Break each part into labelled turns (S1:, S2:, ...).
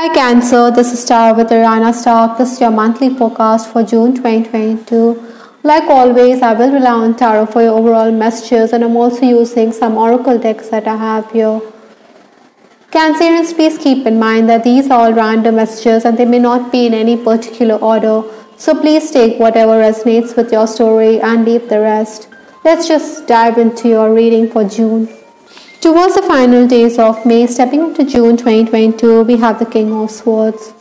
S1: Hi Cancer, this is Star with Irana Stark. This is your monthly forecast for June 2022. Like always, I will rely on tarot for your overall messages, and I'm also using some oracle decks that I have here. Cancerians, please keep in mind that these are all random messages and they may not be in any particular order. So please take whatever resonates with your story and leave the rest. Let's just dive into your reading for June. Towards the final days of May, stepping into June 2022, we have the King of Swords.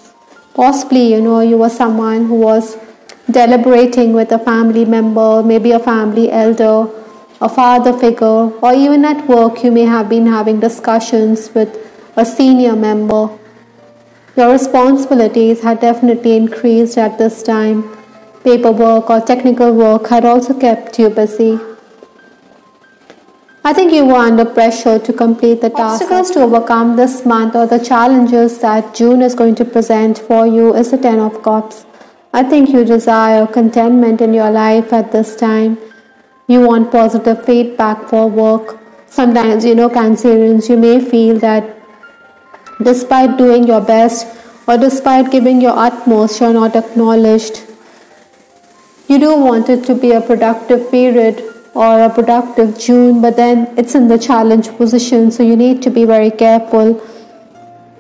S1: Possibly, you were someone who was deliberating with a family member, maybe a family elder, a father figure, or even at work you may have been having discussions with a senior member. Your responsibilities had definitely increased at this time. Paperwork or technical work had also kept you busy. I think you were under pressure to complete the tasks. Obstacles to overcome this month or the challenges that June is going to present for you is the Ten of Cups. I think you desire contentment in your life at this time. You want positive feedback for work. Sometimes, Cancerians, you may feel that despite doing your best or despite giving your utmost, you're not acknowledged. You do want it to be a productive period or a productive June, but then it's in the challenge position, so you need to be very careful.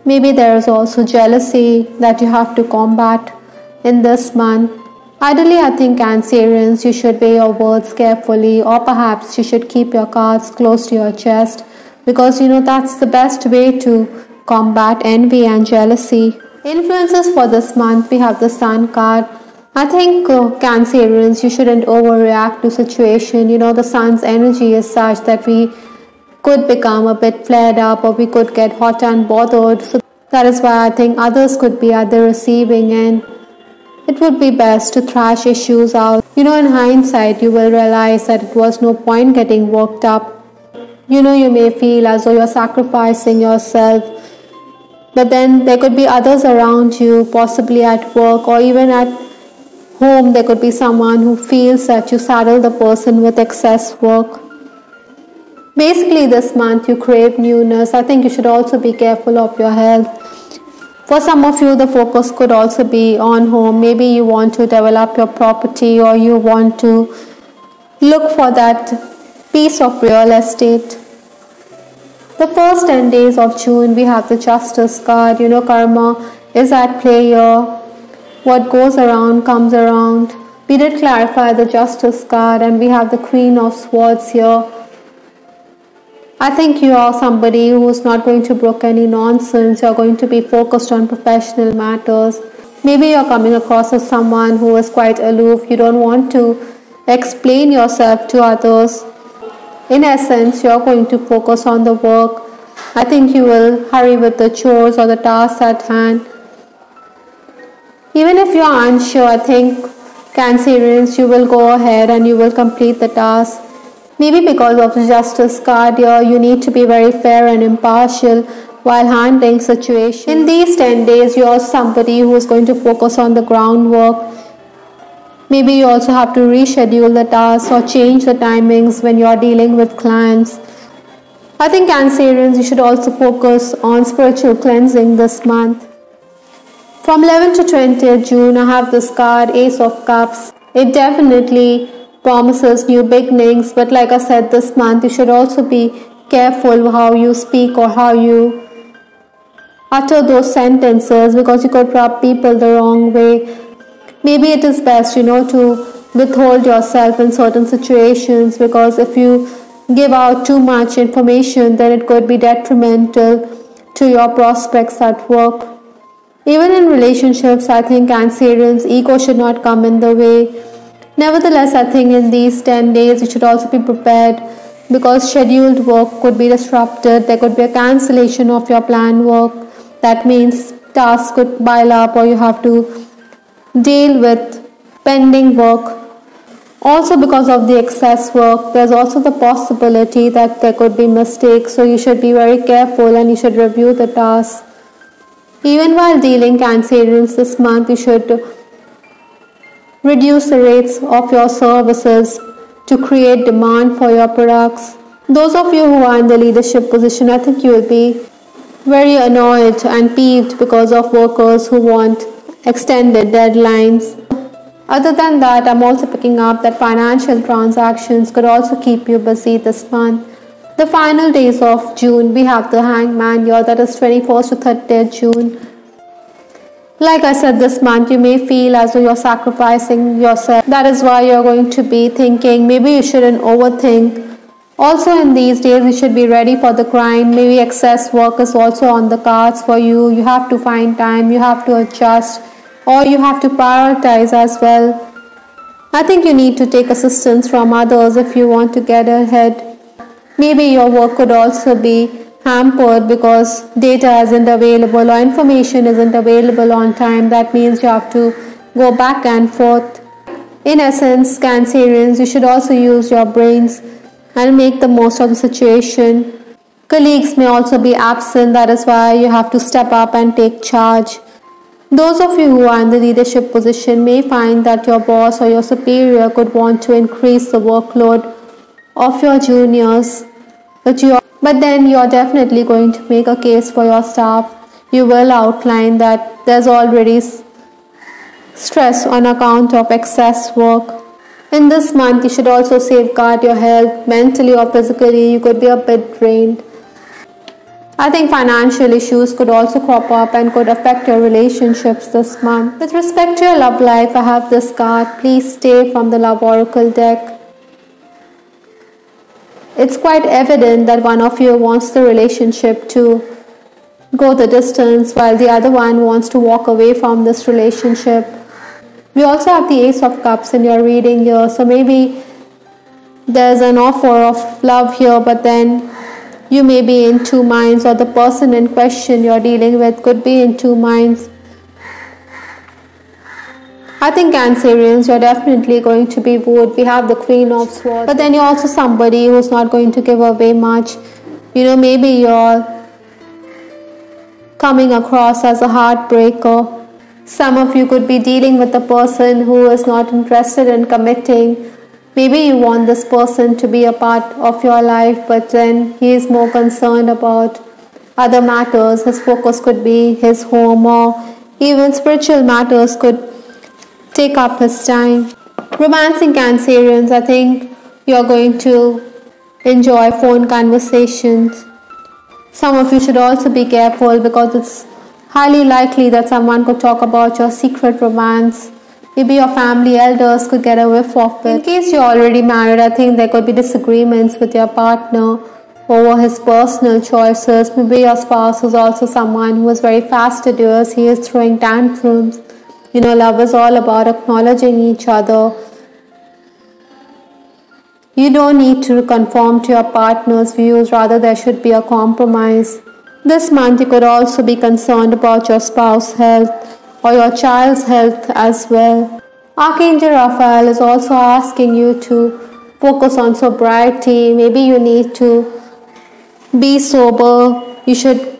S1: Maybe there is also jealousy that you have to combat in this month. Ideally, I think Cancerians, you should weigh your words carefully, or perhaps you should keep your cards close to your chest, because that's the best way to combat envy and jealousy. Influences for this month, we have the Sun card. I think Cancerians, you shouldn't overreact to situation. The Sun's energy is such that we could become a bit flared up or we could get hot and bothered. So that is why I think others could be at the receiving end. It would be best to thrash issues out. In hindsight, you will realize that it was no point getting worked up. You may feel as though you're sacrificing yourself. But then there could be others around you, possibly at work or even at home. There could be someone who feels that you saddle the person with excess work. Basically, this month you crave newness. I think you should also be careful of your health. For some of you, the focus could also be on home. Maybe you want to develop your property or you want to look for that piece of real estate. The first 10 days of June, we have the Justice card. Karma is at play here. What goes around comes around. We did clarify the Justice card and we have the Queen of Swords here. I think you are somebody who is not going to brook any nonsense. You are going to be focused on professional matters. Maybe you are coming across as someone who is quite aloof. You don't want to explain yourself to others. In essence, you are going to focus on the work. I think you will hurry with the chores or the tasks at hand. Even if you are unsure, I think Cancerians, you will go ahead and you will complete the task. Maybe because of the Justice card here, you need to be very fair and impartial while handling situations. In these 10 days, you are somebody who is going to focus on the groundwork. Maybe you also have to reschedule the tasks or change the timings when you are dealing with clients. I think Cancerians, you should also focus on spiritual cleansing this month. From 11th to 20th June, I have this card, Ace of Cups. It definitely promises new beginnings, but like I said, this month you should also be careful how you speak or how you utter those sentences, because you could rub people the wrong way. Maybe it is best, to withhold yourself in certain situations, because if you give out too much information, then it could be detrimental to your prospects at work. Even in relationships, I think Cancerians, ego should not come in the way. Nevertheless, I think in these 10 days, you should also be prepared, because scheduled work could be disrupted. There could be a cancellation of your planned work. That means tasks could pile up or you have to deal with pending work. Also, because of the excess work, there's also the possibility that there could be mistakes. So you should be very careful and you should review the tasks. Even while dealing Cancerians this month, you should reduce the rates of your services to create demand for your products. Those of you who are in the leadership position, I think you will be very annoyed and peeved because of workers who want extended deadlines. Other than that, I'm also picking up that financial transactions could also keep you busy this month. The final days of June, we have the Hangman year, that is 21st to 30th June. Like I said, this month you may feel as though you're sacrificing yourself. That is why you're going to be thinking maybe you shouldn't overthink. Also in these days, you should be ready for the grind. Maybe excess work is also on the cards for you. You have to find time, you have to adjust, or you have to prioritize as well. I think you need to take assistance from others if you want to get ahead. Maybe your work could also be hampered because data isn't available or information isn't available on time. That means you have to go back and forth. In essence, Cancerians, you should also use your brains and make the most of the situation. Colleagues may also be absent. That is why you have to step up and take charge. Those of you who are in the leadership position may find that your boss or your superior could want to increase the workload of your juniors, but then you are definitely going to make a case for your staff. You will outline that there's already stress on account of excess work. In this month, you should also safeguard your health, mentally or physically. You could be a bit drained. I think financial issues could also crop up and could affect your relationships this month. With respect to your love life, I have this card. Please stay from the Love Oracle deck. It's quite evident that one of you wants the relationship to go the distance while the other one wants to walk away from this relationship. We also have the Ace of Cups in your reading here, so maybe there's an offer of love here, but then you may be in two minds, or the person in question you're dealing with could be in two minds. I think Cancerians, you're definitely going to be wooed. We have the Queen of Swords, but then you're also somebody who's not going to give away much. Maybe you're coming across as a heartbreaker. Some of you could be dealing with a person who is not interested in committing. Maybe you want this person to be a part of your life, but then he is more concerned about other matters. His focus could be his home, or even spiritual matters could take up his time. Romancing Cancerians, I think you're going to enjoy phone conversations. Some of you should also be careful because it's highly likely that someone could talk about your secret romance. Maybe your family elders could get a whiff of it. In case you're already married, I think there could be disagreements with your partner over his personal choices. Maybe your spouse is also someone who is very fastidious. He is throwing tantrums. Love is all about acknowledging each other. You don't need to conform to your partner's views. Rather, there should be a compromise. This month, you could also be concerned about your spouse's health or your child's health as well. Archangel Raphael is also asking you to focus on sobriety. Maybe you need to be sober. You should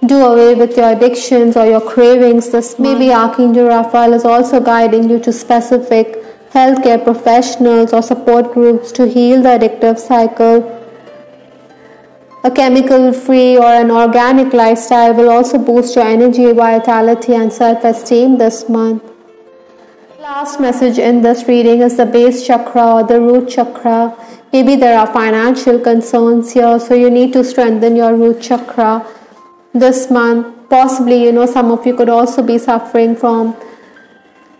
S1: do away with your addictions or your cravings this month. Maybe Archangel Raphael is also guiding you to specific healthcare professionals or support groups to heal the addictive cycle. A chemical-free or an organic lifestyle will also boost your energy, vitality and self-esteem this month. Last message in this reading is the base chakra or the root chakra. Maybe there are financial concerns here, so you need to strengthen your root chakra this month. Possibly, some of you could also be suffering from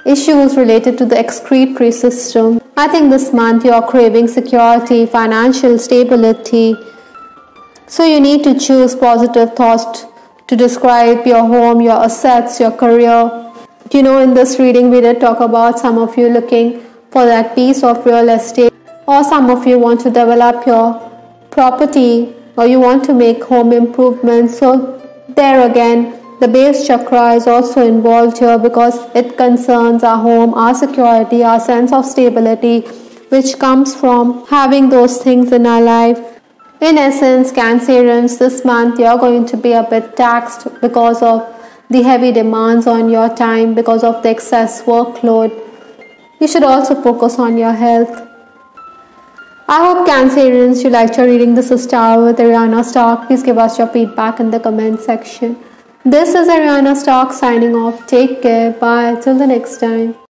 S1: issues related to the excretory system. I think this month you are craving security, financial stability. So you need to choose positive thoughts to describe your home, your assets, your career. In this reading we did talk about some of you looking for that piece of real estate, or some of you want to develop your property, or you want to make home improvements. So there again, the base chakra is also involved here because it concerns our home, our security, our sense of stability, which comes from having those things in our life. In essence, Cancerians, this month you're going to be a bit taxed because of the heavy demands on your time, because of the excess workload. You should also focus on your health. I hope Cancerians, you liked your reading. This is Star with Ariana Stark. Please give us your feedback in the comment section. This is Ariana Stark signing off. Take care. Bye. Till the next time.